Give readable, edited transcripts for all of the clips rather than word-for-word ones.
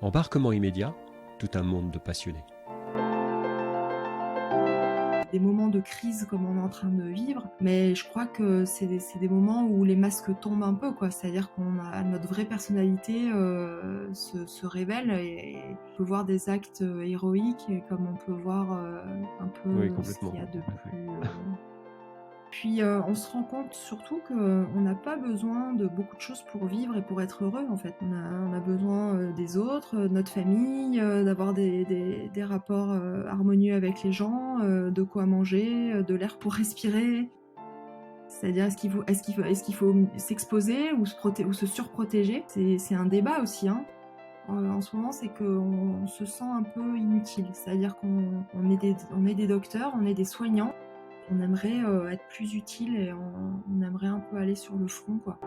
Embarquement immédiat, tout un monde de passionnés. Des moments de crise comme on est en train de vivre, mais je crois que c'est des moments où les masques tombent un peu, quoi. C'est-à-dire qu'on a notre vraie personnalité se révèle et on peut voir des actes héroïques et comme on peut voir un Oui, peu ce complètement. qu'il y a de Tout à fait. plus. Puis on se rend compte surtout qu'on n'a pas besoin de beaucoup de choses pour vivre et pour être heureux en fait. On a besoin des autres, de notre famille, d'avoir des rapports harmonieux avec les gens, de quoi manger, de l'air pour respirer. C'est-à-dire est-ce qu'il faut s'exposer ou ou se surprotéger. C'est un débat aussi. Hein. En ce moment, c'est qu'on se sent un peu inutile. C'est-à-dire qu'on est des docteurs, on est des soignants. On aimerait être plus utile et on aimerait un peu aller sur le front, quoi.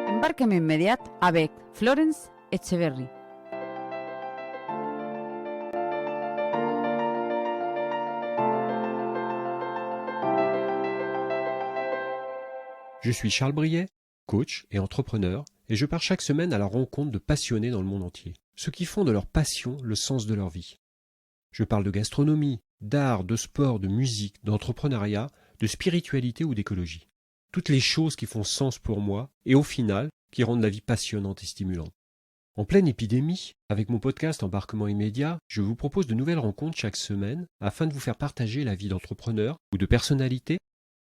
Embarquem immediat avec Florence Etcheverry. Je suis Charles Briet, coach et entrepreneur, et je pars chaque semaine à la rencontre de passionnés dans le monde entier, ceux qui font de leur passion le sens de leur vie. Je parle de gastronomie, d'art, de sport, de musique, d'entrepreneuriat, de spiritualité ou d'écologie. Toutes les choses qui font sens pour moi et au final, qui rendent la vie passionnante et stimulante. En pleine épidémie, avec mon podcast Embarquement immédiat, je vous propose de nouvelles rencontres chaque semaine afin de vous faire partager la vie d'entrepreneurs ou de personnalités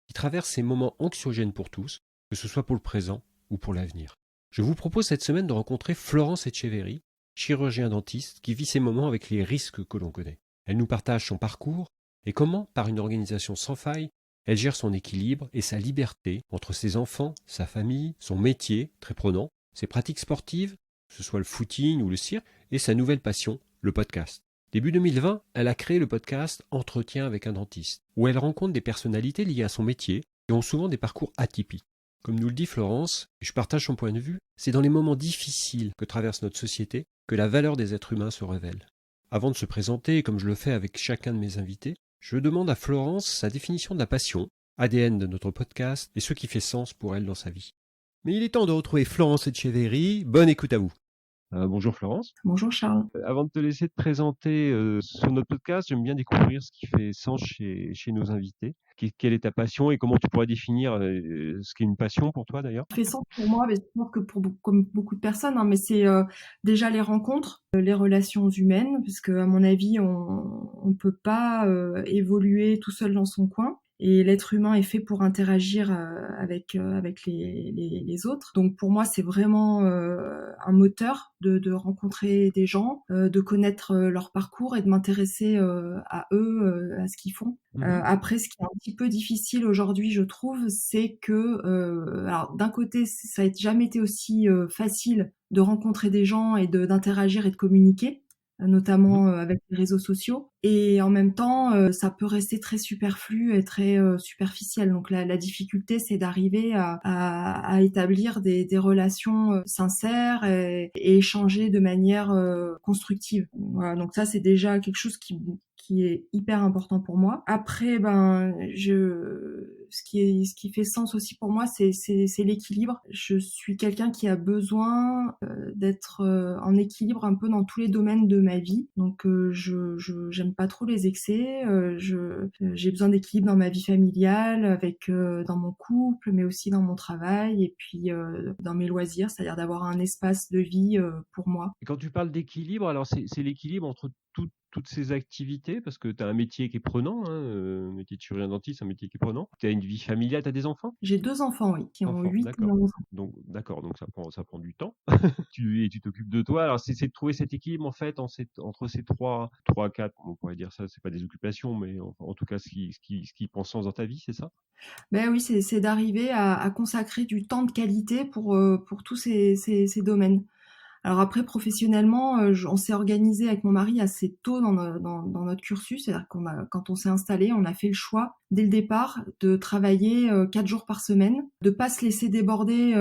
qui traversent ces moments anxiogènes pour tous, que ce soit pour le présent ou pour l'avenir. Je vous propose cette semaine de rencontrer Florence Etcheverry, chirurgien dentiste qui vit ces moments avec les risques que l'on connaît. Elle nous partage son parcours et comment, par une organisation sans faille, elle gère son équilibre et sa liberté entre ses enfants, sa famille, son métier, très prenant, ses pratiques sportives, que ce soit le footing ou le cirque, et sa nouvelle passion, le podcast. Début 2020, elle a créé le podcast Entretien avec un dentiste, où elle rencontre des personnalités liées à son métier et ont souvent des parcours atypiques. Comme nous le dit Florence, et je partage son point de vue, c'est dans les moments difficiles que traverse notre société que la valeur des êtres humains se révèle. Avant de se présenter, comme je le fais avec chacun de mes invités, je demande à Florence sa définition de la passion, ADN de notre podcast, et ce qui fait sens pour elle dans sa vie. Mais il est temps de retrouver Florence Etcheverry. Bonne écoute à vous. Bonjour Florence. Bonjour Charles. Avant de te laisser te présenter sur notre podcast, j'aime bien découvrir ce qui fait sens chez nos invités. Quelle est ta passion et comment tu pourrais définir ce qu'est une passion pour toi d'ailleurs? Ça fait sens pour moi, mais je pense que comme beaucoup de personnes, hein, mais c'est déjà les rencontres, les relations humaines, parce que à mon avis, on peut pas évoluer tout seul dans son coin. Et l'être humain est fait pour interagir avec les autres. Donc pour moi, c'est vraiment un moteur de rencontrer des gens, de connaître leur parcours et de m'intéresser à eux, à ce qu'ils font. Après, ce qui est un petit peu difficile aujourd'hui, je trouve, c'est que, alors d'un côté, ça n'a jamais été aussi facile de rencontrer des gens et d'interagir et de communiquer, notamment avec les réseaux sociaux. Et en même temps, ça peut rester très superflu et très superficiel. Donc la difficulté, c'est d'arriver à établir des relations sincères et échanger de manière constructive. Voilà, donc ça, c'est déjà quelque chose qui est hyper important pour moi. Après, ce qui fait sens aussi pour moi, c'est l'équilibre. Je suis quelqu'un qui a besoin d'être en équilibre un peu dans tous les domaines de ma vie. Donc, j'aime pas trop les excès. J'ai besoin d'équilibre dans ma vie familiale, dans mon couple, mais aussi dans mon travail et puis dans mes loisirs, c'est-à-dire d'avoir un espace de vie pour moi. Et quand tu parles d'équilibre, alors c'est l'équilibre entre toutes ces activités, parce que tu as un métier qui est prenant, hein, métier de chirurgien dentiste, un métier qui est prenant. Tu as une vie familiale, tu as des enfants? J'ai 2 enfants, oui, qui ont Enfants, 8 et d'accord. 11 ans. Donc d'accord, donc ça prend du temps. Tu t'occupes de toi. Alors c'est de trouver cet équilibre en fait entre ces trois, quatre, on pourrait dire ça, c'est pas des occupations, mais en tout cas ce qui prend sens dans ta vie, c'est ça? Ben oui, c'est d'arriver à consacrer du temps de qualité pour tous ces domaines. Alors après, professionnellement, on s'est organisé avec mon mari assez tôt dans notre cursus. C'est-à-dire quand on s'est installé, on a fait le choix dès le départ de travailler 4 jours par semaine, de pas se laisser déborder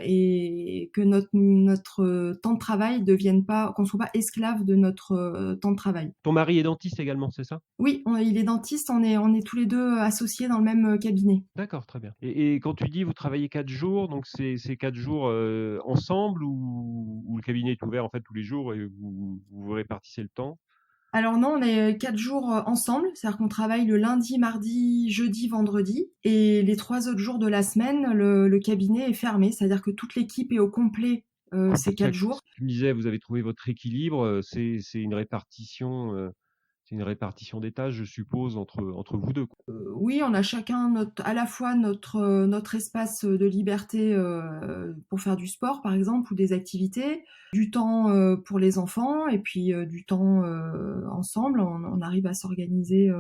et que notre temps de travail devienne pas, qu'on soit pas esclave de notre temps de travail. Ton mari est dentiste également, c'est ça? Oui, il est dentiste, on est tous les deux associés dans le même cabinet. D'accord, très bien. Et quand tu dis vous travaillez 4 jours, donc c'est 4 jours, ensemble ou le cabinet est ouvert en fait tous les jours et vous répartissez le temps? Alors non, on est 4 jours ensemble, c'est-à-dire qu'on travaille le lundi, mardi, jeudi, vendredi, et les 3 autres jours de la semaine, le cabinet est fermé, c'est-à-dire que toute l'équipe est au complet ces Ça, 4 jours. tu me disais, vous avez trouvé votre équilibre, c'est une répartition des tâches, je suppose, entre vous 2, quoi? Oui, on a chacun à la fois notre espace de liberté pour faire du sport, par exemple, ou des activités, du temps pour les enfants, et puis du temps ensemble. On arrive à s'organiser,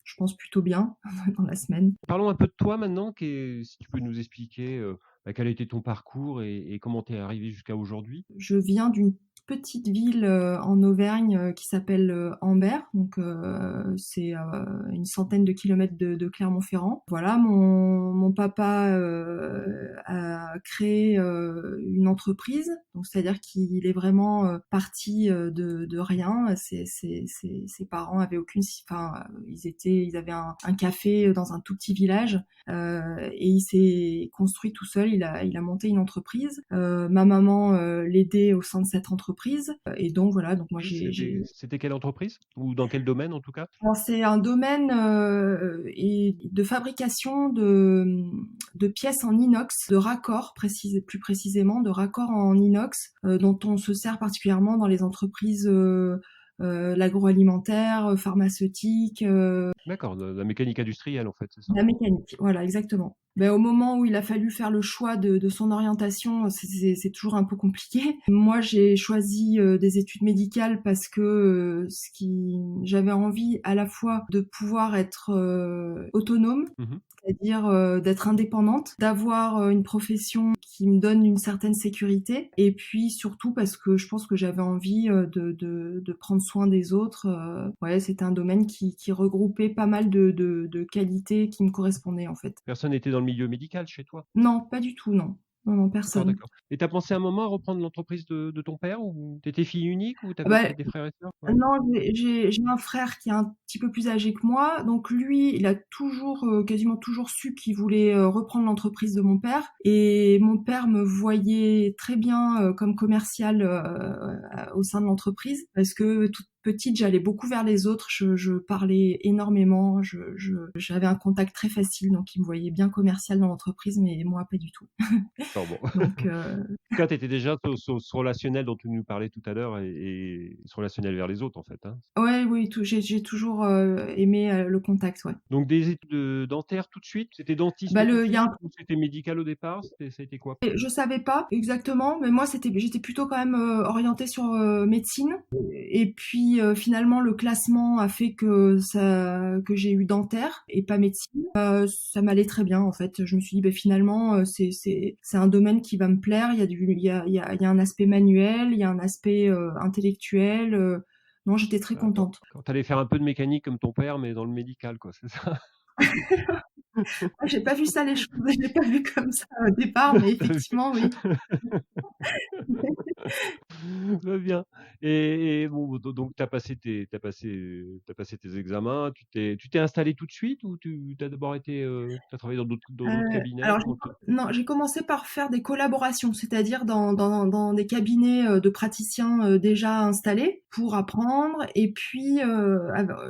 je pense, plutôt bien dans la semaine. Parlons un peu de toi maintenant, si tu peux nous expliquer, quel a été ton parcours et comment tu es arrivé jusqu'à aujourd'hui? Je viens d'une petite ville en Auvergne qui s'appelle Ambert, donc c'est une centaine de kilomètres de Clermont-Ferrand. Voilà, mon papa a créé une entreprise, donc c'est-à-dire qu'il est vraiment parti de rien. Ses parents avaient enfin, ils avaient un café dans un tout petit village et il s'est construit tout seul. Il a monté une entreprise. Ma maman l'aidait au sein de cette entreprise. Et donc voilà, donc moi C'était quelle entreprise? Ou dans quel domaine en tout cas? Alors c'est un domaine de fabrication de pièces en inox, de raccords plus précisément, de raccords en inox dont on se sert particulièrement dans les entreprises l'agroalimentaire, pharmaceutique, D'accord, de la mécanique industrielle en fait, c'est ça? la mécanique, voilà, exactement. Ben, au moment où il a fallu faire le choix de son orientation, c'est toujours un peu compliqué. Moi, j'ai choisi des études médicales parce que j'avais envie à la fois de pouvoir être autonome, Mmh. c'est-à-dire d'être indépendante, d'avoir une profession qui me donne une certaine sécurité, et puis surtout parce que je pense que j'avais envie de prendre soin des autres. Ouais, c'était un domaine qui regroupait pas mal de qualités qui me correspondaient en fait. Personne n'était dans le milieu médical chez toi? Non, pas du tout, non. Non, non, D'accord, personne. d'accord. Et tu as pensé un moment à reprendre l'entreprise de ton père ou tu étais fille unique ou tu Ah avais bah, peut-être des frères et sœurs? Ouais. non, j'ai un frère qui est un petit peu plus âgé que moi, donc lui, il a toujours, quasiment toujours su qu'il voulait reprendre l'entreprise de mon père, et mon père me voyait très bien comme commercial au sein de l'entreprise, parce que toute petite, j'allais beaucoup vers les autres, je parlais énormément, j'avais un contact très facile, donc il me voyait bien commercial dans l'entreprise, mais moi pas du tout. D'accord, bon. Donc En tout cas, tu étais déjà ce relationnel dont tu nous parlais tout à l'heure et ce relationnel vers les autres en fait, hein? ouais, oui, j'ai toujours aimé le contact, ouais. Donc des études, dentaires tout de suite? C'était Bah dentiste tout de le il y a suite un ou c'était médical au départ? Ça a été quoi? Je savais pas exactement, mais moi j'étais plutôt quand même orientée sur médecine. Et puis finalement le classement a fait que j'ai eu dentaire et pas médecine. Ça m'allait très bien en fait. Je me suis dit bah, finalement c'est un domaine qui va me plaire. Il y a un aspect manuel, il y a un aspect intellectuel. Non, j'étais très D'accord. contente. Quand tu allais faire un peu de mécanique comme ton père, mais dans le médical quoi, c'est ça? Ah, j'ai pas vu ça les choses, je l'ai pas vu comme ça au départ, mais Tu vu? effectivement oui. Très bien. Et bon, donc tu passé tes examens, tu t'es installé tout de suite ou tu as d'abord été, tu as travaillé dans d'autres cabinets? Alors Comment tu non, j'ai commencé par faire des collaborations, c'est-à-dire dans des cabinets de praticiens déjà installés pour apprendre. Et puis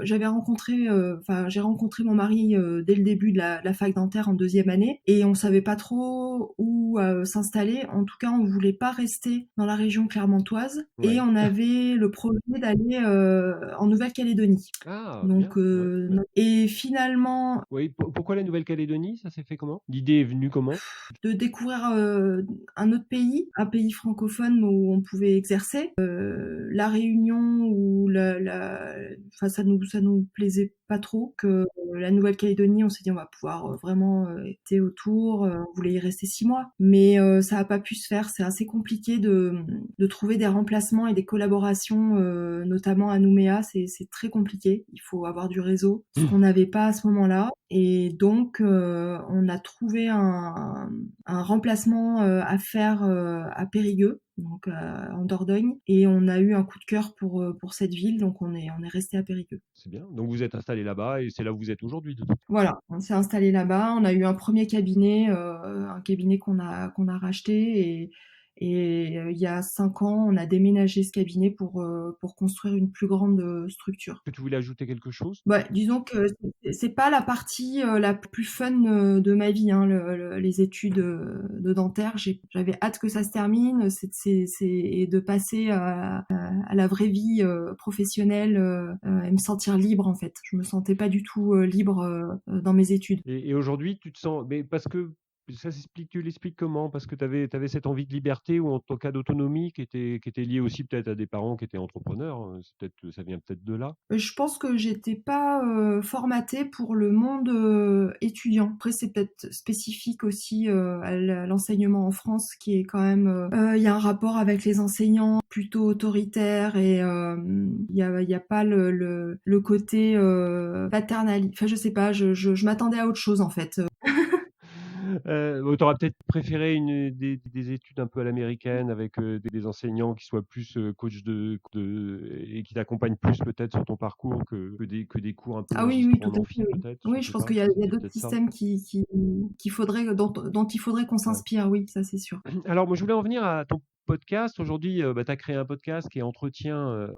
j'ai rencontré mon mari dès le début de la fac dentaire en deuxième année, et on savait pas trop où s'installer. En tout cas, on voulait pas rester dans la région clermontoise, et Ouais. on avait le projet d'aller en Nouvelle-Calédonie. Ah Donc bien, ouais, ouais. et finalement Oui, pourquoi la Nouvelle-Calédonie? Ça s'est fait comment? L'idée est venue comment? de découvrir un autre pays, un pays francophone où on pouvait exercer. La Réunion ou enfin ça nous plaisait pas trop, que la Nouvelle-Calédonie, on s'est dit on va pouvoir vraiment être autour. On voulait y rester 6 mois, mais ça a pas pu se faire. C'est assez compliqué de trouver des remplacements et des collaborations, notamment à Nouméa. C'est très compliqué. Il faut avoir du réseau, ce qu'on n'avait pas à ce moment-là. Et donc, on a trouvé un remplacement à faire à Périgueux, donc en Dordogne, et on a eu un coup de cœur pour cette ville, donc on est resté à Périgueux. C'est bien. Donc vous êtes installé là-bas et c'est là où vous êtes aujourd'hui. Voilà, on s'est installé là-bas. On a eu un premier cabinet, un cabinet qu'on a racheté, et il y a 5 ans, on a déménagé ce cabinet pour construire une plus grande structure. Est-ce que tu voulais ajouter quelque chose? Disons que c'est pas la partie la plus fun de ma vie, hein, les études de dentaire. J'avais hâte que ça se termine, et de passer à la vraie vie professionnelle, et me sentir libre en fait. Je me sentais pas du tout libre dans mes études. Et aujourd'hui, tu te sens, mais parce que ça s'explique, tu l'expliques comment? Parce que tu avais cette envie de liberté ou en tout cas d'autonomie qui était liée aussi peut-être à des parents qui étaient entrepreneurs. Ça vient peut-être de là. Je pense que j'étais pas formatée pour le monde étudiant. Après, c'est peut-être spécifique aussi à l'enseignement en France, qui est quand même, il y a un rapport avec les enseignants plutôt autoritaire, et il y a pas le côté paternaliste. Enfin, je sais pas, je m'attendais à autre chose en fait. Tu aurais peut-être préféré des études un peu à l'américaine avec des enseignants qui soient plus coach et qui t'accompagnent plus peut-être sur ton parcours que des cours un peu Ah oui, magistraux tout en à amphi fait, oui. peut-être. Oui, Je je sais pense pas. qu'il y a C'est d'autres peut-être ça. systèmes dont il faudrait qu'on Ouais. s'inspire, oui, ça c'est sûr. Alors, moi, je voulais en venir à ton podcast. Aujourd'hui, tu as créé un podcast qui est Entretien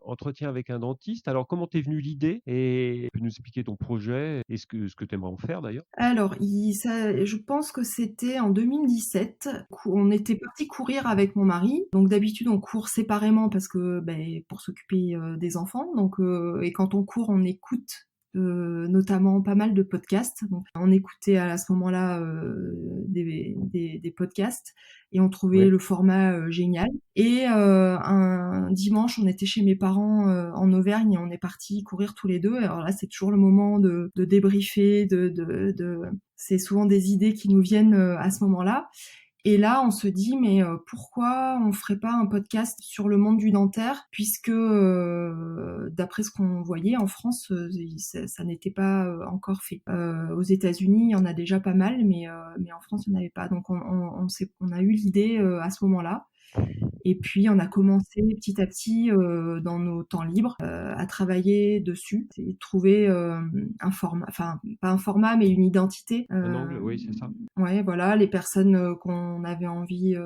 avec un dentiste. Alors, comment t'es venue l'idée? Et tu peux nous expliquer ton projet et ce que tu aimerais en faire d'ailleurs? Alors, je pense que c'était en 2017. On était parti courir avec mon mari. Donc d'habitude, on court séparément parce que pour s'occuper des enfants. Donc, et quand on court, on écoute notamment pas mal de podcasts. Donc, on écoutait à ce moment-là des podcasts, et on trouvait Oui. le format génial. Et un dimanche, on était chez mes parents en Auvergne, et on est partis courir tous les deux. Alors là, c'est toujours le moment de débriefer, c'est souvent des idées qui nous viennent à ce moment-là. Et là, on se dit, mais pourquoi on ferait pas un podcast sur le monde du dentaire, puisque d'après ce qu'on voyait en France, ça n'était pas encore fait. Aux États-Unis, il y en a déjà pas mal, mais en France, il n'y en avait pas. Donc on a eu l'idée à ce moment-là. Et puis on a commencé petit à petit dans nos temps libres à travailler dessus, et trouver un format, enfin pas un format mais une identité. Un angle, oui, c'est ça. Ouais, voilà, les personnes qu'on avait envie,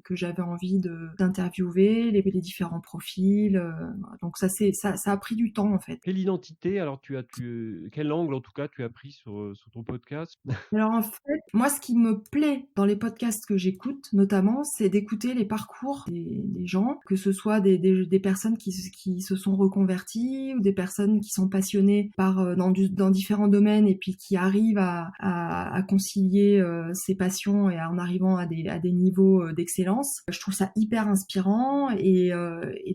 que j'avais envie d'interviewer, les différents profils. Donc ça a pris du temps en fait. Quelle identité, alors quel angle en tout cas tu as pris sur ton podcast? Alors en fait, moi ce qui me plaît dans les podcasts que j'écoute notamment, c'est d'écouter les parcours des gens, que ce soit des personnes qui se sont reconverties, ou des personnes qui sont passionnées dans différents domaines, et puis qui arrivent à concilier ces passions, et en arrivant à des niveaux d'excellence. Je trouve ça hyper inspirant, et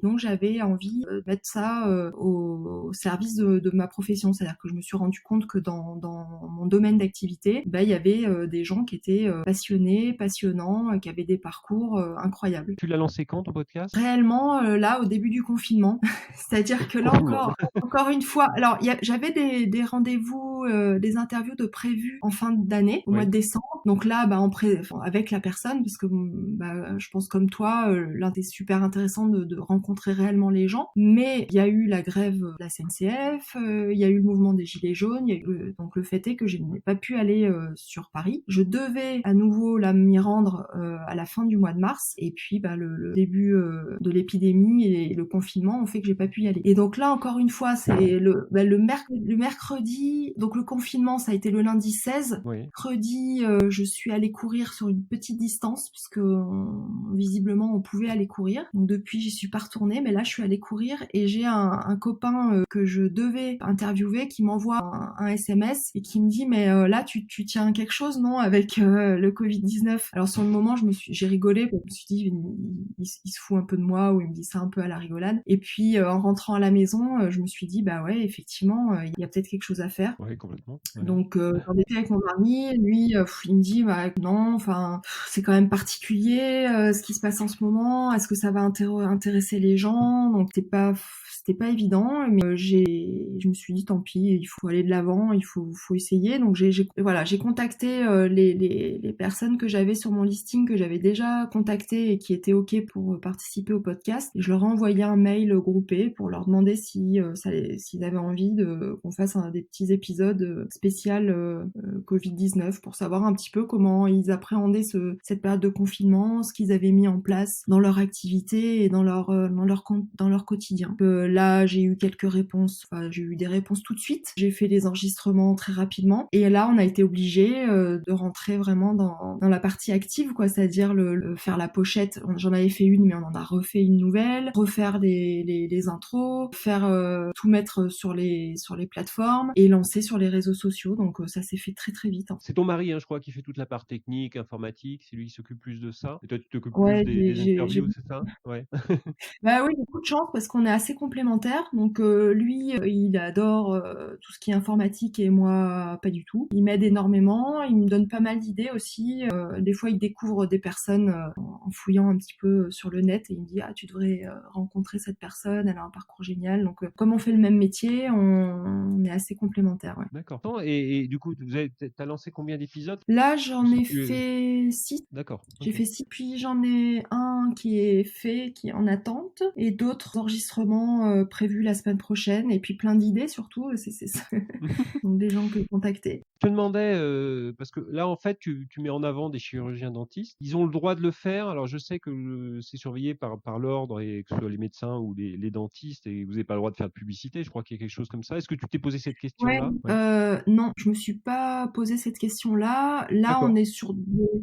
donc j'avais envie de mettre ça au service de ma profession. C'est-à-dire que je me suis rendu compte que dans mon domaine d'activité, il y avait des gens qui étaient passionnés, passionnants, qui avaient des parcours incroyables. Tu l'as lancé quand ton podcast? Réellement, là, au début du confinement. C'est-à-dire que là encore une fois, alors j'avais des rendez-vous, des interviews de prévues en fin d'année, au mois de décembre. Donc là, avec la personne, parce que je pense comme toi, l'un des super intéressant de rencontrer réellement les gens. Mais il y a eu la grève de la SNCF, il y a eu le mouvement des Gilets jaunes, donc le fait est que je n'ai pas pu aller sur Paris. Je devais à nouveau là m'y rendre à la fin du mois de mars, et puis le début de l'épidémie et le confinement ont fait que j'ai pas pu y aller. Et donc là, encore une fois, c'est le mercredi, donc le confinement, ça a été le lundi 16. Oui. Mercredi, je suis allée courir sur une petite distance, puisque visiblement on pouvait aller courir. Donc depuis, j'y suis pas retournée, mais là je suis allée courir, et j'ai un copain que je devais interviewer qui m'envoie un SMS et qui me dit, mais là tu tiens quelque chose, non, avec le Covid-19? Alors sur le moment, j'ai rigolé, je me suis dit dit il se fout un peu de moi, ou il me dit ça un peu à la rigolade. Et puis en rentrant à la maison, je me suis dit bah ouais, effectivement, il y a peut-être quelque chose à faire. Ouais, complètement. Ouais. Donc j'en étais avec mon mari, lui il me dit bah non, enfin c'est quand même particulier ce qui se passe en ce moment, est-ce que ça va intéresser les gens? Donc c'était pas évident, mais je me suis dit tant pis, il faut aller de l'avant, il faut essayer. Donc j'ai contacté les personnes que j'avais sur mon listing, que j'avais déjà contactées et qui étaient OK pour participer au podcast. Et je leur ai envoyé un mail groupé pour leur demander s'ils avaient envie qu'on fasse des petits épisodes spécial Covid-19 pour savoir un petit peu comment ils appréhendaient cette période de confinement, ce qu'ils avaient mis en place dans leur activité et dans leur quotidien. Là, j'ai eu quelques réponses, j'ai eu des réponses tout de suite. J'ai fait les enregistrements très rapidement et là, on a été obligé de rentrer vraiment dans la partie active, quoi, c'est-à-dire faire la pochette. J'en avais fait une, mais on en a refait une nouvelle, refaire les intros, faire tout mettre sur les plateformes et lancer sur les réseaux sociaux. Donc ça s'est fait très très vite. C'est ton mari, je crois, qui fait toute la part technique, informatique. C'est lui qui s'occupe plus de ça. Et toi, tu t'occupes Ouais, plus des interviews, c'est ça? Ouais. Bah oui, beaucoup de chance parce qu'on est assez complémentaires. Donc lui, il adore tout ce qui est informatique et moi pas du tout. Il m'aide énormément, il me donne pas mal d'idées aussi. Des fois, il découvre des personnes en fouillant un petit peu sur le net et il me dit ah tu devrais rencontrer cette personne, elle a un parcours génial. Donc comme on fait le même métier, on est assez complémentaires. Ouais. D'accord. Et du coup, t'as lancé combien d'épisodes? Là, Je j'en sais ai plus. fait 6. D'accord. J'ai Ok. fait 6, puis j'en ai un qui est fait, qui est en attente, et d'autres enregistrements prévus la semaine prochaine, et puis plein d'idées surtout, c'est ça. Donc des gens que contacter. Je te demandais, parce que là, en fait, tu mets en avant des chirurgiens dentistes. Ils ont le droit de le faire. Alors, je sais que c'est surveillé par l'ordre, et que ce soit les médecins ou les dentistes, et vous n'avez pas le droit de faire de publicité. Je crois qu'il y a quelque chose comme ça. Est-ce que tu t'es posé cette Ouais, question-là? Ouais. non, je me suis pas posé cette question-là. Là, on D'accord. est sur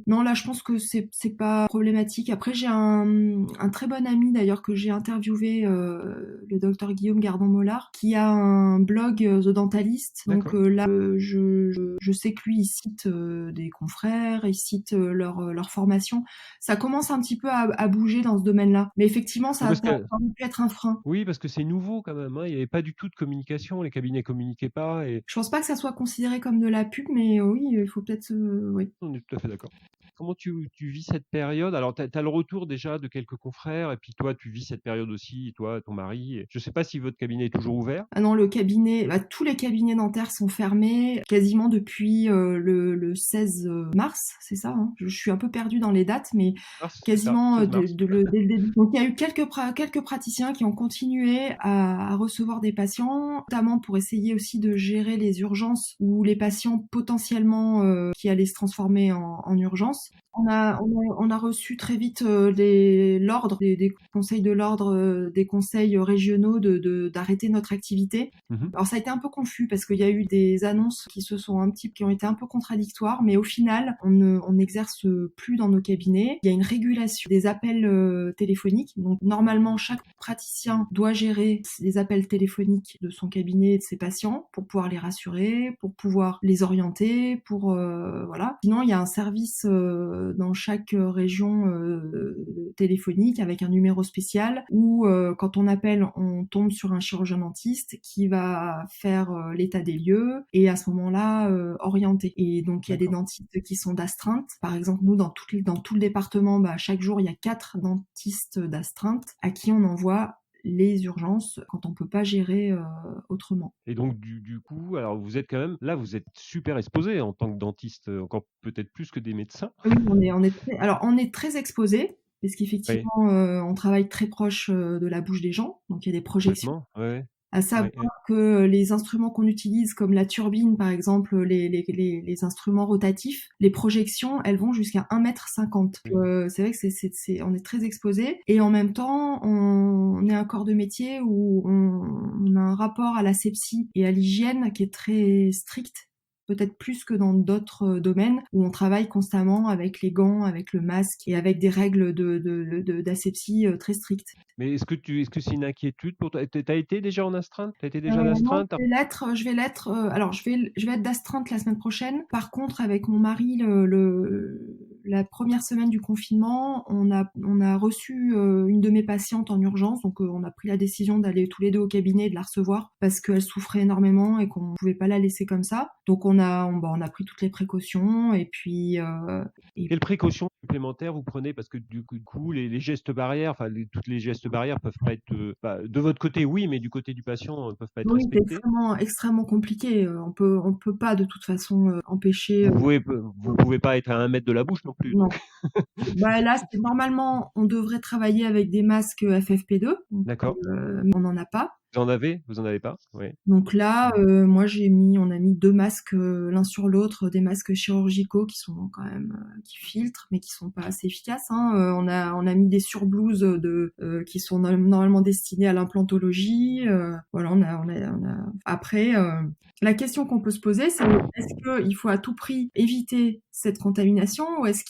non, là, je pense que c'est pas problématique. Après, j'ai un très bon ami d'ailleurs que j'ai interviewé, le docteur Guillaume Gardon-Mollard, qui a un blog The Dentalist. Donc D'accord. là, je sais que lui, il cite des confrères, il cite leur formation. Ça commence un petit peu à bouger dans ce domaine-là. Mais effectivement, Oui, parce ça que aurait pu être un frein. oui, parce que c'est nouveau quand même, Il n'y avait pas du tout de communication. Les cabinets communiquaient pas, et Je pense pas que ça soit considéré comme de la pub, mais oui, il faut peut-être, oui. on est tout à fait d'accord. Comment tu vis cette période? Alors, tu as le retour déjà de quelques confrères, et puis toi, tu vis cette période aussi, toi, ton mari. Je ne sais pas si votre cabinet est toujours ouvert. Ah non, tous les cabinets dentaires sont fermés quasiment depuis le 16 mars, c'est ça, hein. Je suis un peu perdue dans les dates, mais Mars, c'est ça, quasiment 16 mars. dès le début. Donc il y a eu quelques praticiens qui ont continué à recevoir des patients, notamment pour essayer aussi de gérer les urgences ou les patients potentiellement qui allaient se transformer en urgence. On a reçu très vite l'ordre des conseils de l'ordre, des conseils régionaux d'arrêter notre activité. Mhm. Alors ça a été un peu confus parce qu'il y a eu des annonces qui ont été un peu contradictoires, mais au final, on n'exerce plus dans nos cabinets. Il y a une régulation des appels téléphoniques. Donc normalement, chaque praticien doit gérer les appels téléphoniques de son cabinet et de ses patients pour pouvoir les rassurer, pour pouvoir les orienter, voilà. Sinon, il y a un service dans chaque région téléphonique avec un numéro spécial où quand on appelle, on tombe sur un chirurgien dentiste qui va faire l'état des lieux et à ce moment-là orienter. Et donc il y a des D'accord. dentistes qui sont d'astreinte. Par exemple, nous dans tout le département, chaque jour il y a 4 dentistes d'astreinte à qui on envoie les urgences quand on peut pas gérer autrement. Et donc, du coup, alors vous êtes quand même, là, vous êtes super exposé en tant que dentiste, encore peut-être plus que des médecins. Oui, on est très exposés parce Oui, qu'effectivement on travaille très proche de la bouche des gens, donc il y a des projections. complètement. Ouais, À savoir ouais. que les instruments qu'on utilise, comme la turbine par exemple, les instruments rotatifs, les projections, elles vont jusqu'à 1,50 m. Oui. C'est vrai que on est très exposé et en même temps, on est un corps de métier où on a un rapport à l'asepsie et à l'hygiène qui est très strict. Peut-être plus que dans d'autres domaines où on travaille constamment avec les gants, avec le masque et avec des règles d'asepsie très strictes. Mais est-ce que c'est une inquiétude pour toi? T'as été déjà en astreinte? T'as été déjà en Non, astreinte? alors je vais être d'astreinte la semaine prochaine. Par contre, avec mon mari, la première semaine du confinement, on a reçu une de mes patientes en urgence, donc on a pris la décision d'aller tous les deux au cabinet et de la recevoir parce qu'elle souffrait énormément et qu'on pouvait pas la laisser comme ça. Donc on a pris toutes les précautions et puis Quelles précautions supplémentaires vous prenez? Parce que du coup, les gestes barrières, enfin toutes les gestes barrières peuvent pas être, de votre côté oui, mais du côté du patient, peuvent pas être oui, c'est respectées. extrêmement compliqué. On peut pas de toute façon empêcher. Vous pouvez pas être à 1 mètre de la bouche non plus, Non. donc Bah là, normalement, on devrait travailler avec des masques FFP2, donc, d'accord. mais on n'en a pas. Vous en avez? Vous en avez pas? Oui. Donc là, moi on a mis deux masques l'un sur l'autre, des masques chirurgicaux qui sont quand même qui filtrent, mais qui sont pas assez efficaces. Hein. On a mis des surblouses qui sont normalement destinées à l'implantologie. Voilà, on a. Après, la question qu'on peut se poser, c'est est-ce qu'il faut à tout prix éviter cette contamination ou est-ce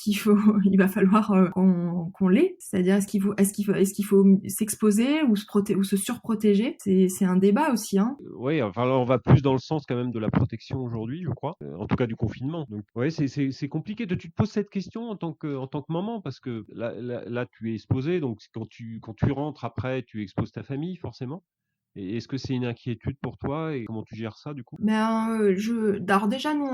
il va falloir qu'on l'ait? C'est-à-dire est-ce qu'il faut s'exposer ou se surprotéger? C'est un débat aussi, hein. Oui, enfin là, on va plus dans le sens quand même de la protection aujourd'hui, je crois, en tout cas du confinement. Donc ouais, c'est compliqué. Tu te poses cette question en tant que maman parce que là tu es exposé, donc quand tu rentres après, tu exposes ta famille forcément. Et est-ce que c'est une inquiétude pour toi et comment tu gères ça du coup? Alors déjà nous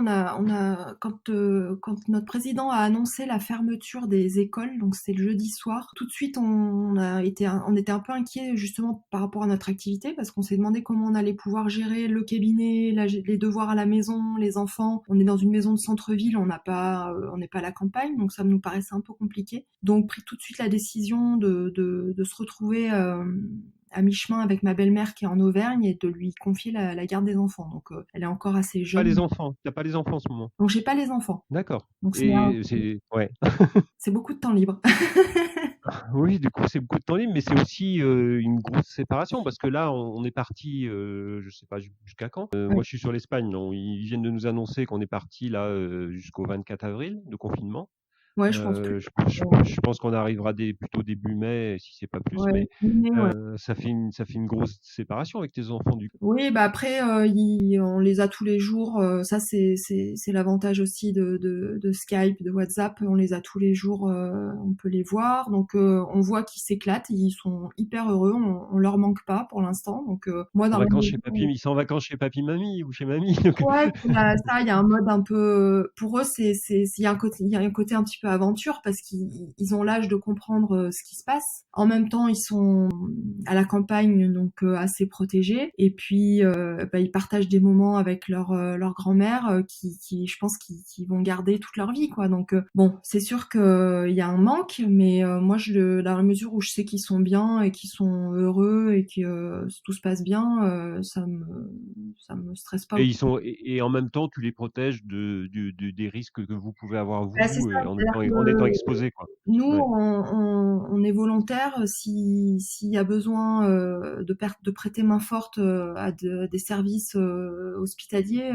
quand notre président a annoncé la fermeture des écoles, donc c'était le jeudi soir, tout de suite on était un peu inquiets justement par rapport à notre activité parce qu'on s'est demandé comment on allait pouvoir gérer le cabinet, les devoirs à la maison, les enfants. On est dans une maison de centre-ville, on n'est pas à la campagne, donc ça nous paraissait un peu compliqué. Donc pris tout de suite la décision de se retrouver à mi-chemin avec ma belle-mère qui est en Auvergne et de lui confier la garde des enfants. Donc elle est encore assez Pas les jeune. enfants. T'as pas les enfants en ce moment. Donc j'ai pas les enfants. D'accord. Donc Et ouais. c'est beaucoup de temps libre. Oui, du coup, c'est beaucoup de temps libre, mais c'est aussi une grosse séparation parce que là, on est parti, je sais pas jusqu'à quand. Ouais. Moi, je suis sur l'Espagne. Ils viennent de nous annoncer qu'on est parti là jusqu'au 24 avril de confinement. Ouais, je pense plus. Je pense qu'on arrivera plutôt début mai, si c'est pas plus, Ouais, mais ouais. ça fait une grosse séparation avec tes enfants du coup. Oui, bah après, on les a tous les jours. Ça, c'est l'avantage aussi de Skype, de WhatsApp. On les a tous les jours. On peut les voir. Donc, on voit qu'ils s'éclatent. Ils sont hyper heureux. On leur manque pas pour l'instant. Donc, moi, En dans ma vacances chez maison, papy, ils sont en vacances chez papy, mamie ou chez mamie. Donc, ouais, il y a un mode un peu, pour eux, il y a il y a un côté un petit peu aventure parce qu'ils ont l'âge de comprendre ce qui se passe. En même temps, ils sont à la campagne, donc assez protégés. Et puis, ils partagent des moments avec leur grand-mère je pense, qui vont garder toute leur vie, quoi. Donc, bon, c'est sûr que il y a un manque, mais moi, dans la mesure où je sais qu'ils sont bien et qu'ils sont heureux et que tout se passe bien, ça me stresse pas. et en même temps, tu les protèges des risques que vous pouvez avoir Bah, c'est vous ça, c'est-à-dire en étant que exposé, quoi. nous, Ouais. on est volontaire s'il y a besoin de prêter main forte à des services hospitaliers,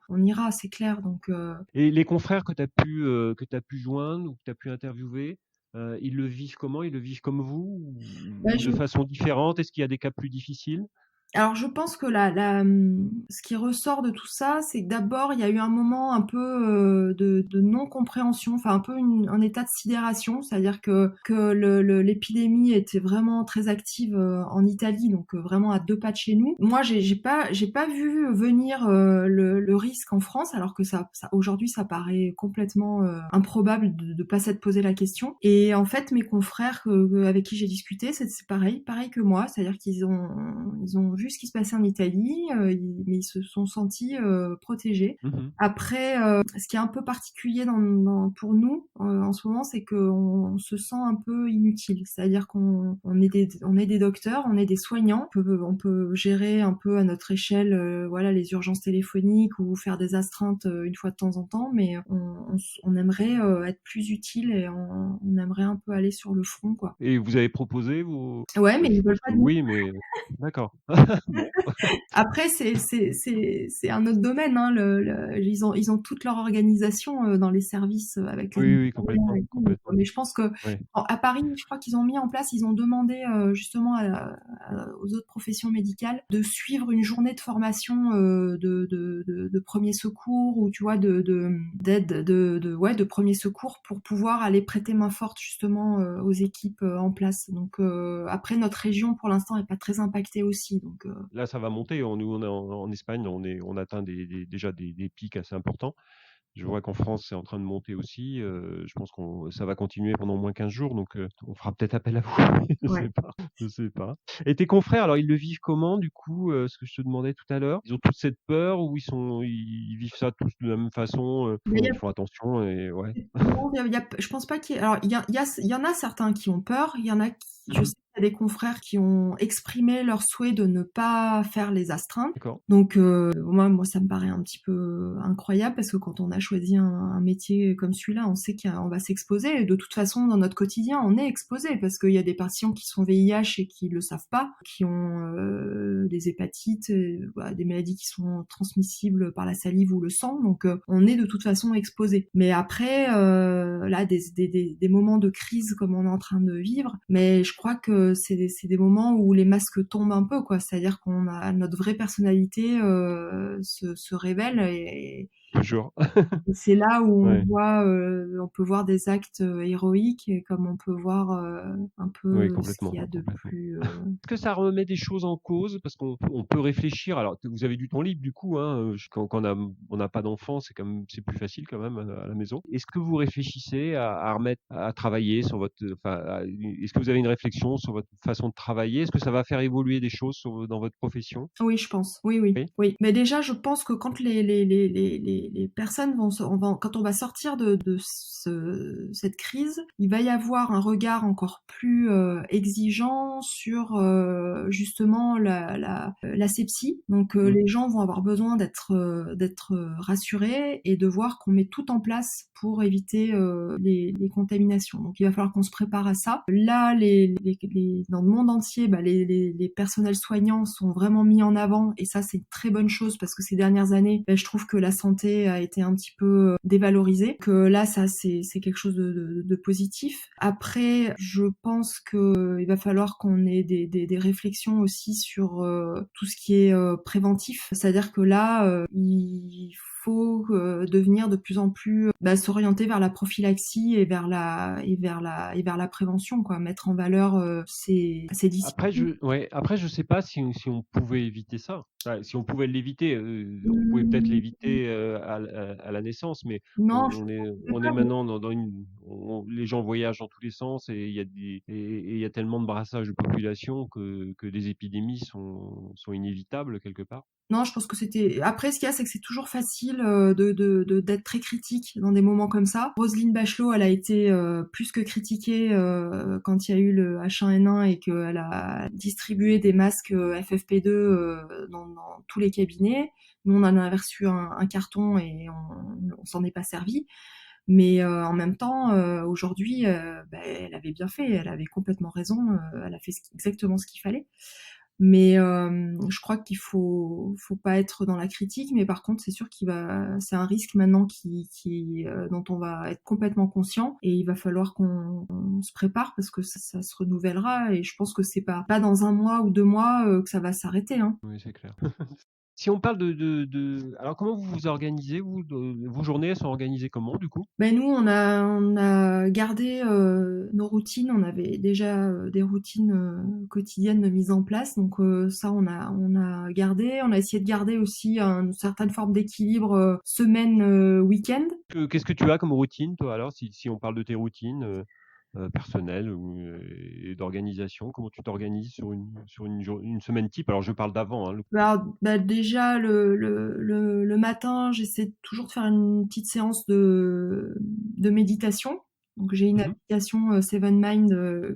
on ira, c'est clair. Donc, Et les confrères que tu as pu joindre ou que tu as pu interviewer, ils le vivent comment? Ils le vivent comme vous ouais, ou de façon différente? Est-ce qu'il y a des cas plus difficiles? alors je pense que ce qui ressort de tout ça, c'est que d'abord il y a eu un moment un peu de non-compréhension, enfin un peu un état de sidération, c'est-à-dire que l'épidémie était vraiment très active en Italie, donc vraiment à deux pas de chez nous. Moi j'ai pas vu venir le risque en France, alors que ça aujourd'hui ça paraît complètement improbable de pas s'être posé la question. Et en fait mes confrères avec qui j'ai discuté, c'est pareil que moi, c'est-à-dire qu'ils ont vu ce qui se passait en Italie, mais ils se sont sentis protégés. Mmh. Après, ce qui est un peu particulier pour nous en ce moment, c'est qu'on se sent un peu inutile. C'est-à-dire on est des docteurs, on est des soignants, on peut gérer un peu à notre échelle, voilà, les urgences téléphoniques ou faire des astreintes une fois de temps en temps, mais on aimerait être plus utile et on aimerait un peu aller sur le front, quoi. Et vous avez proposé vos Ouais, mais je ils veulent suppose pas que de nous. oui, mais d'accord. Bon. Après, c'est un autre domaine, hein, ils ont toute leur organisation dans les services avec les Oui, nettoyants et tout. complètement. Mais je pense que Ouais. à Paris, je crois qu'ils ont mis en place, ils ont demandé justement aux autres professions médicales de suivre une journée de formation de premier secours ou tu vois d'aide de premier secours pour pouvoir aller prêter main forte justement aux équipes en place. Donc après, notre région pour l'instant est pas très impactée aussi. Donc Là, ça va monter. Nous, on est en Espagne, on atteint déjà des pics assez importants. Je vois qu'en France, c'est en train de monter aussi. Je pense ça va continuer pendant au moins 15 jours, donc on fera peut-être appel à vous. Je ouais. sais pas, je sais pas. Et tes confrères, alors ils le vivent comment du coup, ce que je te demandais tout à l'heure? Ils ont toute cette peur ou ils vivent ça tous de la même façon, Mais il y a ils font attention et ouais. non, je pense pas qu'il y ait alors il y en a certains qui ont peur, il y en a qui je Mmh. sais qu'il y a des confrères qui ont exprimé leur souhait de ne pas faire les astreintes. D'accord. Donc moi ça me paraît un petit peu incroyable parce que quand on a choisi un métier comme celui-là, on sait qu'on va s'exposer et de toute façon dans notre quotidien, on est exposé parce qu'il y a des patients qui sont VIH et qui le savent pas, qui ont des hépatites, voilà, des maladies qui sont transmissibles par la salive ou le sang. Donc on est de toute façon exposé. Mais après là des moments de crise comme on est en train de vivre, mais je crois que c'est des moments où les masques tombent un peu, quoi. C'est-à-dire qu'on a notre vraie personnalité se révèle Toujours. et c'est là où Ouais. on peut voir des actes héroïques et comme on peut voir un Oui, peu ce qu'il complètement, y a de complètement. plus. Est-ce que ça remet des choses en cause? Parce qu'on peut réfléchir. Alors, vous avez du temps libre du coup, hein, quand on n'a pas d'enfants, c'est plus facile quand même à la maison. Est-ce que vous réfléchissez à remettre à travailler sur est-ce que vous avez une réflexion sur votre façon de travailler? Est-ce que ça va faire évoluer des choses dans votre profession? Oui, je pense. Oui, oui, Oui? oui. Mais déjà, je pense que quand les personnes quand on va sortir de cette crise, il va y avoir un regard encore plus exigeant sur justement l'asepsie. Donc Mmh. les gens vont avoir besoin d'être rassurés et de voir qu'on met tout en place pour éviter les contaminations. Donc il va falloir qu'on se prépare à ça. Là, dans le monde entier, les personnels soignants sont vraiment mis en avant et ça c'est une très bonne chose parce que ces dernières années, je trouve que la santé a été un petit peu dévalorisée. Que là, ça c'est quelque chose de positif. Après, je pense que il va falloir qu'on ait des réflexions aussi sur tout ce qui est préventif. C'est-à-dire que là, il faut devenir de plus en plus s'orienter vers la prophylaxie et vers la prévention, quoi, mettre en valeur ces disciplines. Après, je sais pas si on pouvait éviter ça. Si on pouvait l'éviter, on pouvait peut-être Mmh, l'éviter à la naissance, mais non, je sais on est pas. maintenant dans les gens voyagent dans tous les sens et il y a tellement de brassage de population que des épidémies sont inévitables quelque part. Non, je pense que c'était. Après, ce qu'il y a, c'est que c'est toujours facile d'être très critique dans des moments comme ça. Roselyne Bachelot, elle a été plus que critiquée quand il y a eu le H1N1 et qu'elle a distribué des masques FFP2 dans tous les cabinets. Nous, on en a reçu un carton et on s'en est pas servi. Mais en même temps, aujourd'hui, elle avait bien fait. Elle avait complètement raison. Elle a fait exactement ce qu'il fallait. Mais je crois qu'il faut pas être dans la critique, mais par contre, c'est sûr c'est un risque maintenant dont on va être complètement conscient et il va falloir qu'on se prépare parce que ça se renouvellera et je pense que c'est pas dans un mois ou 2 mois que ça va s'arrêter, hein. Oui, c'est clair. Si on parle alors comment vous vous organisez, vos journées, elles sont organisées comment du coup? Ben nous, on a gardé nos routines. On avait déjà des routines quotidiennes de mise en place, donc ça, on a gardé. On a essayé de garder aussi une certaine forme d'équilibre semaine week-end. Qu'est-ce que tu as comme routine toi alors, si on parle de tes routines personnelles et d'organisation, comment tu t'organises une semaine type? Alors je parle d'avant, hein. Déjà le matin, j'essaie toujours de faire une petite séance de méditation. Donc j'ai une Mmh. application Seven Mind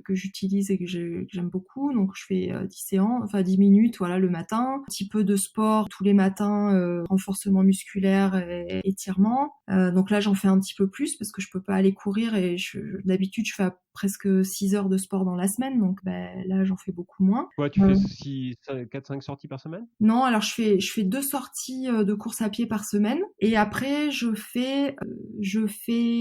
que j'utilise et que j'aime beaucoup. Donc je fais 10 séances, enfin 10 minutes voilà le matin, un petit peu de sport tous les matins, renforcement musculaire et étirement. Donc là j'en fais un petit peu plus parce que je peux pas aller courir et d'habitude je fais presque 6 heures de sport dans la semaine, donc là j'en fais beaucoup moins. Ouais, tu Euh, fais 4-5 sorties par semaine? non, alors je fais 2 sorties de course à pied par semaine et après je fais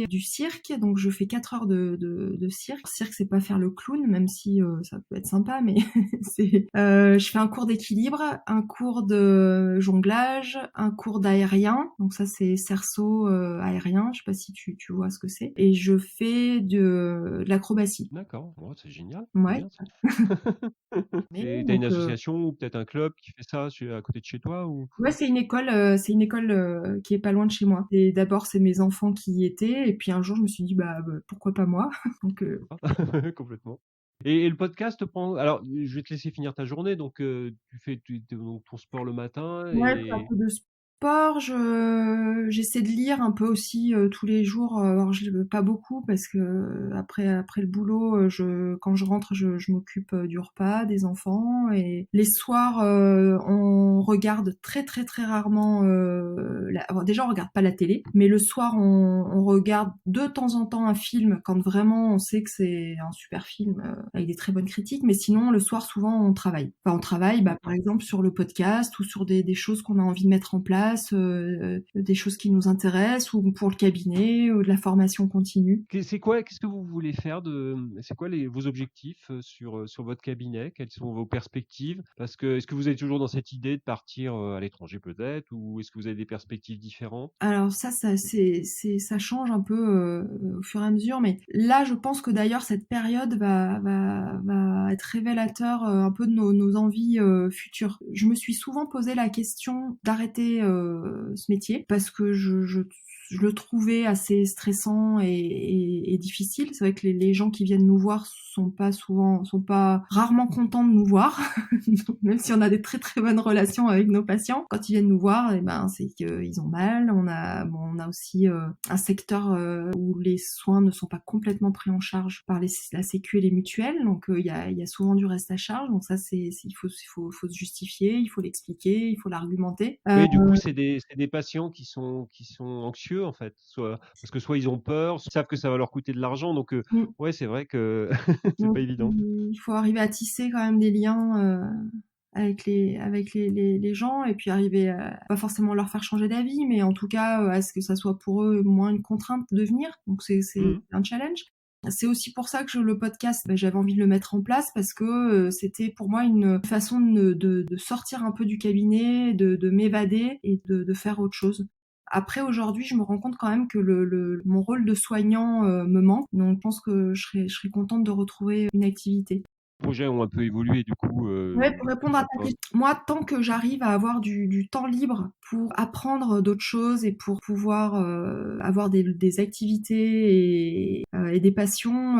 du cirque, donc je fais 4 heures de cirque. Le cirque, c'est pas faire le clown, même si ça peut être sympa, mais je fais un cours d'équilibre, un cours de jonglage, un cours d'aérien, donc ça c'est cerceau aérien, je sais pas si tu vois ce que c'est, et je fais de l'acrobatie. D'accord, oh, c'est génial, c'est Ouais. bien ça. Mais Et tu as une donc association ou peut-être un club qui fait ça à côté de chez toi ou? ouais, c'est une école qui est pas loin de chez moi. Et d'abord, c'est mes enfants qui y étaient, et puis un jour, je me suis dit, pourquoi pas moi? Donc, Complètement. Et le podcast te prend alors, je vais te laisser finir ta journée, donc tu fais donc ton sport le matin ouais, je fais un et peu de sport. J'essaie de lire un peu aussi tous les jours. Alors, pas beaucoup parce que après le boulot, quand je rentre, je m'occupe du repas, des enfants. Et les soirs, on regarde très très très rarement. Alors, déjà, on regarde pas la télé, mais le soir, on regarde de temps en temps un film quand vraiment on sait que c'est un super film avec des très bonnes critiques. Mais sinon, le soir, souvent, on travaille. Enfin, on travaille, par d'accord. exemple, sur le podcast ou sur des choses qu'on a envie de mettre en place, des choses qui nous intéressent, ou pour le cabinet, ou de la formation continue. Qu'est-ce que vous voulez faire c'est quoi vos objectifs sur votre cabinet? Quelles sont vos perspectives? Parce que est-ce que vous êtes toujours dans cette idée de partir à l'étranger peut-être, ou est-ce que vous avez des perspectives différentes? Alors ça change un peu au fur et à mesure, mais là, je pense que d'ailleurs cette période va être révélateur un peu de nos envies futures. Je me suis souvent posé la question d'arrêter ce métier parce que je le trouvais assez stressant et difficile. C'est vrai que les gens qui viennent nous voir sont pas rarement contents de nous voir, même si on a des très très bonnes relations avec nos patients. Quand ils viennent nous voir, c'est qu'ils ont mal. On a aussi un secteur où les soins ne sont pas complètement pris en charge par la Sécu et les mutuelles, donc il y a souvent du reste à charge. Donc ça, il faut se justifier, il faut l'expliquer, il faut l'argumenter. Oui, du coup, c'est des patients qui sont anxieux, en fait, parce que soit ils ont peur, soit ils savent que ça va leur coûter de l'argent, donc Mm. ouais, c'est vrai que c'est Donc pas évident. il faut arriver à tisser quand même des liens avec les gens, et puis arriver à pas forcément leur faire changer d'avis, mais en tout cas à ce que ça soit pour eux moins une contrainte de venir. Donc c'est Mmh. un challenge. C'est aussi pour ça que le podcast, j'avais envie de le mettre en place parce que c'était pour moi une façon de sortir un peu du cabinet, de m'évader et de faire autre chose. Après, aujourd'hui, je me rends compte quand même que mon rôle de soignant me manque, donc je pense que je serais contente de retrouver une activité. Les projets ont un peu évolué, du coup, Ouais, pour répondre à ça ta va. question, moi, tant que j'arrive à avoir du temps libre pour apprendre d'autres choses et pour pouvoir avoir des activités et des passions,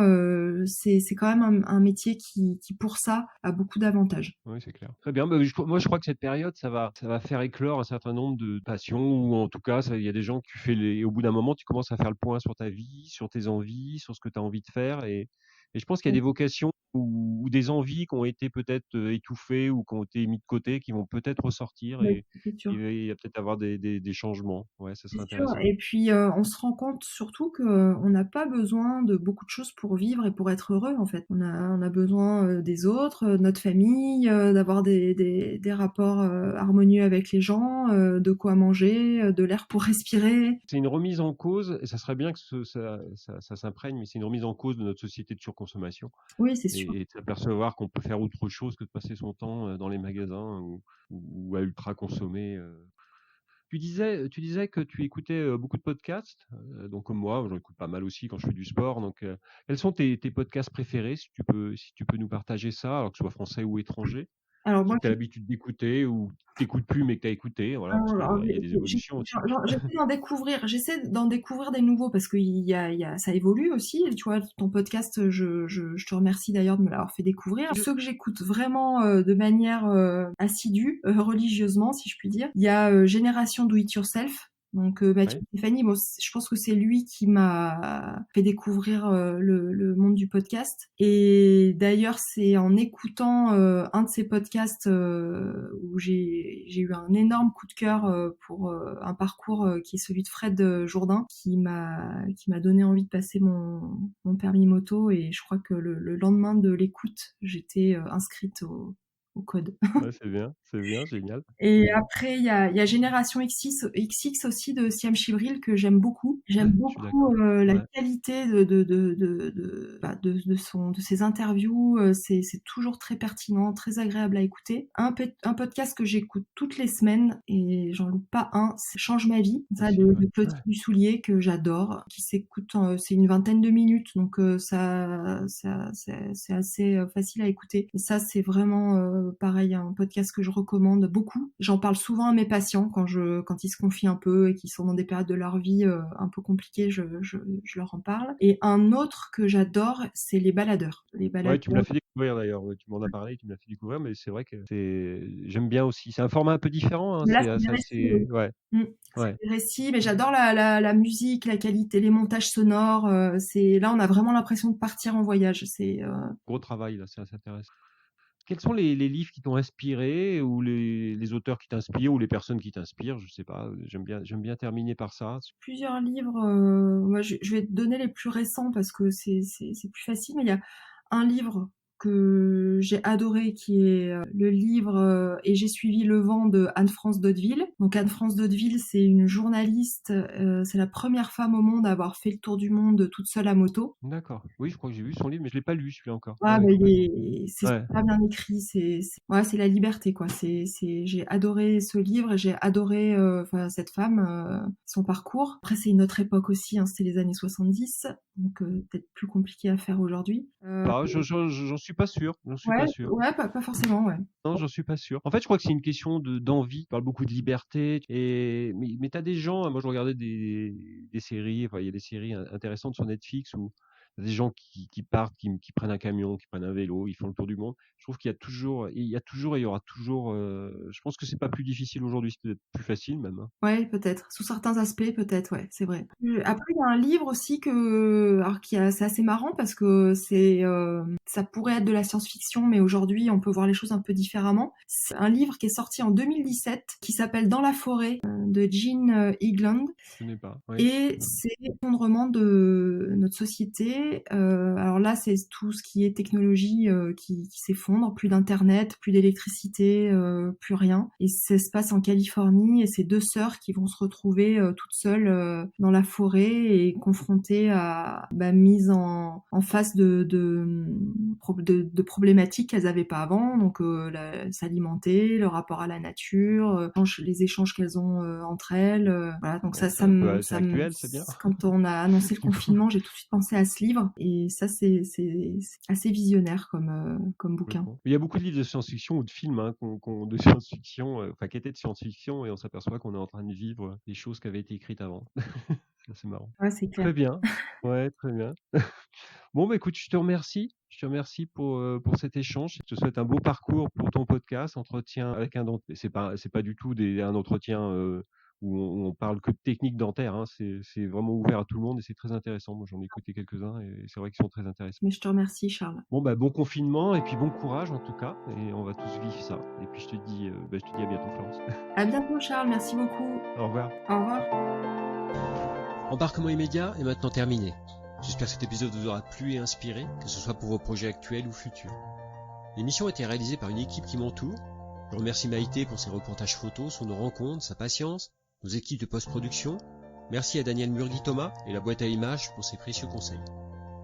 c'est quand même un métier qui, pour ça, a beaucoup d'avantages. Oui, c'est clair. Très bien, bah, moi, je crois que cette période, ça va faire éclore un certain nombre de passions, ou en tout cas, il y a des gens que tu fais au bout d'un moment, tu commences à faire le point sur ta vie, sur tes envies, sur ce que tu as envie de faire, et je pense qu'il y a des vocations ou des envies qui ont été peut-être étouffées ou qui ont été mis de côté, qui vont peut-être ressortir, Ouais, et c'est sûr. il va peut-être avoir des changements. Ouais, ça C'est serait sûr, intéressant. et puis on se rend compte surtout que on n'a pas besoin de beaucoup de choses pour vivre et pour être heureux en fait. On a besoin des autres, de notre famille, d'avoir des rapports harmonieux avec les gens, de quoi manger, de l'air pour respirer. C'est une remise en cause, et ça serait bien que ça s'imprègne, mais c'est une remise en cause de notre société de surconsommation. Oui, c'est sûr. Et de s'apercevoir qu'on peut faire autre chose que de passer son temps dans les magasins ou à ultra consommer. Tu disais que tu écoutais beaucoup de podcasts, donc comme moi, j'en écoute pas mal aussi quand je fais du sport. Donc, quels sont tes podcasts préférés, si tu peux nous partager ça, alors que ce soit français ou étranger, Alors ceux moi, que tu as l'habitude d'écouter ou que tu plus mais que tu as écouté, voilà, parce alors, qu'il y a des évolutions aussi. j'essaie d'en découvrir des nouveaux parce que ça évolue aussi. Tu vois, ton podcast, je te remercie d'ailleurs de me l'avoir fait découvrir. Ceux que j'écoute vraiment de manière assidue, religieusement, si je puis dire, il y a Génération Do It Yourself, Donc Mathieu Ouais. Stéphanie, bon, je pense que c'est lui qui m'a fait découvrir le monde du podcast. Et d'ailleurs, c'est en écoutant un de ses podcasts où j'ai eu un énorme coup de cœur pour un parcours qui est celui de Fred Jourdain, qui m'a donné envie de passer mon permis moto. Et je crois que le lendemain de l'écoute, j'étais inscrite au code. Ouais, c'est bien, génial. Et après, il y a Génération XX aussi de Siam Chibril que j'aime beaucoup. J'aime Je suis d'accord. beaucoup la Ouais. qualité de ses interviews. C'est toujours très pertinent, très agréable à écouter. Un podcast que j'écoute toutes les semaines et j'en loupe pas un, c'est Change ma vie, ça Aussi, de ouais. Clotilde Ouais. Dussoulier que j'adore, qui s'écoute, c'est une vingtaine de minutes, donc c'est assez facile à écouter. Et ça, c'est vraiment pareil, un podcast que je recommande beaucoup. J'en parle souvent à mes patients quand ils se confient un peu et qu'ils sont dans des périodes de leur vie un peu compliquées, je leur en parle. Et un autre que j'adore, c'est les baladeurs. Les Ouais, tu me l'as baladeurs. fait découvrir d'ailleurs. Ouais, tu m'en as parlé, tu me l'as fait découvrir, mais c'est vrai que j'aime bien aussi. C'est un format un peu différent, hein. Mais là, c'est des récits. Oui. Ouais, Mm. ouais. C'est des récits, mais j'adore la musique, la qualité, les montages sonores. Là, on a vraiment l'impression de partir en voyage. Gros travail là, ça s'intéresse. Quels sont les livres qui t'ont inspiré ou les auteurs qui t'inspirent ou les personnes qui t'inspirent? Je sais pas. J'aime bien terminer par ça. Plusieurs livres. Moi, je vais te donner les plus récents parce que c'est plus facile. Mais il y a un livre que j'ai adoré qui est le livre Et j'ai suivi le vent de Anne-France Dotteville. Donc Anne-France Dotteville, c'est une journaliste. C'est la première femme au monde à avoir fait le tour du monde toute seule à moto. D'accord. Oui, je crois que j'ai vu son livre, mais je l'ai pas lu celui-là encore. Ouais, Ah, ouais, bah, complètement. c'est Ouais. super bien écrit. Ouais, c'est la liberté, quoi. J'ai adoré ce livre et j'ai adoré enfin, cette femme, son parcours. Après, c'est une autre époque aussi, hein, c'était les années 70, donc peut-être plus compliqué à faire aujourd'hui. Bah, j'en suis pas sûr. J'en suis Ouais, pas sûr. ouais, pas forcément, ouais. Non, j'en suis pas sûr. En fait, je crois que c'est une question d'envie. Tu parles beaucoup de liberté mais tu as des gens, moi je regardais des séries, enfin il y a des séries intéressantes sur Netflix où t'as des gens qui partent, qui prennent un camion, qui prennent un vélo, ils font le tour du monde. Je trouve qu'il y a toujours et il y aura toujours je pense que c'est pas plus difficile aujourd'hui, c'est peut-être plus facile même, hein. Ouais, peut-être. Sous certains aspects, peut-être, ouais, c'est vrai. Après, il y a un livre aussi c'est assez marrant parce que ça pourrait être de la science-fiction, mais aujourd'hui, on peut voir les choses un peu différemment. C'est un livre qui est sorti en 2017, qui s'appelle Dans la forêt, de Jean Higland. Je connais pas. Ouais. Et c'est l'effondrement de notre société. Alors là, c'est tout ce qui est technologie qui s'effondre, plus d'internet, plus d'électricité, plus rien. Et ça se passe en Californie et c'est deux sœurs qui vont se retrouver toutes seules dans la forêt et confrontées à mise en face de problématiques qu'elles n'avaient pas avant. Donc s'alimenter, le rapport à la nature, les échanges qu'elles ont entre elles. Voilà, donc Bon, c'est actuel, c'est bien. quand on a annoncé le confinement, j'ai tout de suite pensé à ce livre et ça c'est assez visionnaire comme bouquin. Complètement. Il y a beaucoup de livres de science-fiction ou de films hein, de science-fiction, enfin qui étaient de science-fiction et on s'aperçoit qu'on est en train de vivre des choses qui avaient été écrites avant. C'est marrant. Ouais, c'est clair. Très bien. Ouais, très bien. Bon, bah écoute, je te remercie. Je te remercie pour cet échange. Je te souhaite un beau parcours pour ton podcast, entretien avec un dentiste. C'est pas du tout un entretien où on parle que de techniques dentaires, hein. C'est vraiment ouvert à tout le monde et c'est très intéressant. Moi, j'en ai écouté quelques-uns et c'est vrai qu'ils sont très intéressants. Mais je te remercie, Charles. Bon, bah bon confinement et puis bon courage en tout cas. Et on va tous vivre ça. Et puis je te dis à bientôt, Florence. À bientôt, Charles. Merci beaucoup. Au revoir. Au revoir. Embarquement immédiat est maintenant terminé. J'espère que cet épisode vous aura plu et inspiré, que ce soit pour vos projets actuels ou futurs. L'émission a été réalisée par une équipe qui m'entoure. Je remercie Maïté pour ses reportages photos sur nos rencontres, sa patience, nos équipes de post-production. Merci à Daniel Murgui-Thomas et la boîte à images pour ses précieux conseils.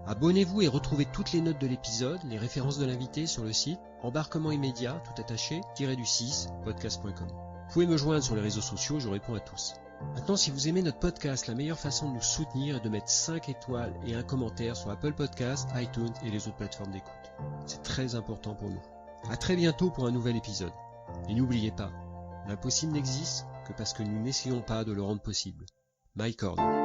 Abonnez-vous et retrouvez toutes les notes de l'épisode, les références de l'invité sur le site embarquement immédiat, tout attaché, -du6, podcast.com. Vous pouvez me joindre sur les réseaux sociaux, je réponds à tous. Maintenant, si vous aimez notre podcast, la meilleure façon de nous soutenir est de mettre 5 étoiles et un commentaire sur Apple Podcasts, iTunes et les autres plateformes d'écoute. C'est très important pour nous. À très bientôt pour un nouvel épisode. Et n'oubliez pas, l'impossible n'existe que parce que nous n'essayons pas de le rendre possible. Mike Horn.